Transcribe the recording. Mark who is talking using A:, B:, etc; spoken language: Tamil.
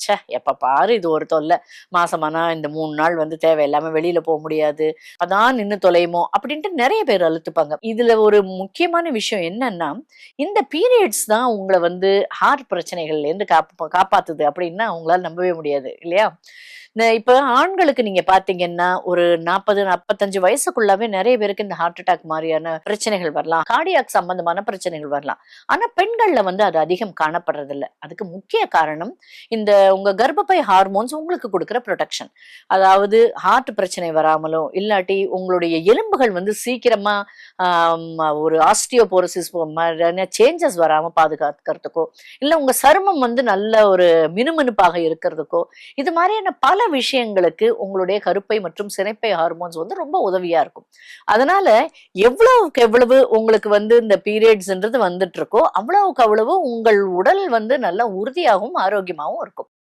A: ச்சே எப்ப பாரு இது ஒரு தொல்லை. மாசமானா இந்த 3 நாள் வந்து தேவையில்லாம வெளியில போ முடியாது. அதான் நின்னு தொலையுமோ அப்படின்ட்டு நெறைய பேர் அலுத்துப்பாங்க. இதுல ஒரு முக்கியமான விஷயம் என்னன்னா, இந்த பீரியட்ஸ் தான் உங்கள வந்து ஹார்ட் பிரச்சனைகள்ல இருந்து காப்பாத்துது அப்படின்னா உங்களால நம்பவே முடியாது இல்லையா? இப்ப ஆண்களுக்கு நீங்க பார்த்தீங்கன்னா, ஒரு 40, 45 வயசுக்குள்ளாவே நெறைய பேருக்கு இந்த ஹார்ட் அட்டாக் மாரியான பிரச்சனைகள் வரலாம். கார்டியாக் சம்பந்தமான பிரச்சனைகள் வரலாம். ஆனா பெண்கள்ல வந்து அது அதிகம் காணப்படுறதில்ல. அதுக்கு முக்கிய காரணம் இந்த உங்க கர்ப்பப்பை ஹார்மோன்ஸ் உங்களுக்கு குடுக்குற புரொடெக்ஷன். அதாவது ஹார்ட் பிரச்சனை வராமலோ, இல்லாட்டி உங்களுடைய எலும்புகள் வந்து சீக்கிரமா ஒரு ஆஸ்டியோபோரோசிஸ் மாதிரியான சேஞ்சஸ் வராம பாதுகாக்கிறதுக்கோ, இல்ல உங்க சருமம் வந்து நல்ல ஒரு மினுமினுப்பாக இருக்கிறதுக்கோ, இது மாதிரியான பல விஷயங்களுக்கு உங்களுடைய கருப்பை மற்றும் சினைப்பை ஹார்மோன்ஸ் வந்து ரொம்ப உதவியா இருக்கும். அதனால எவ்வளவுக்கு எவ்வளவு உங்களுக்கு வந்து இந்த பீரியட்ஸ்ன்றது வந்துட்டு இருக்கோ, அவ்வளவுக்கு அவ்வளவு உங்கள் உடல் வந்து நல்ல உறுதியாகவும், ஆரோக்கியமாவும் இருக்கும்.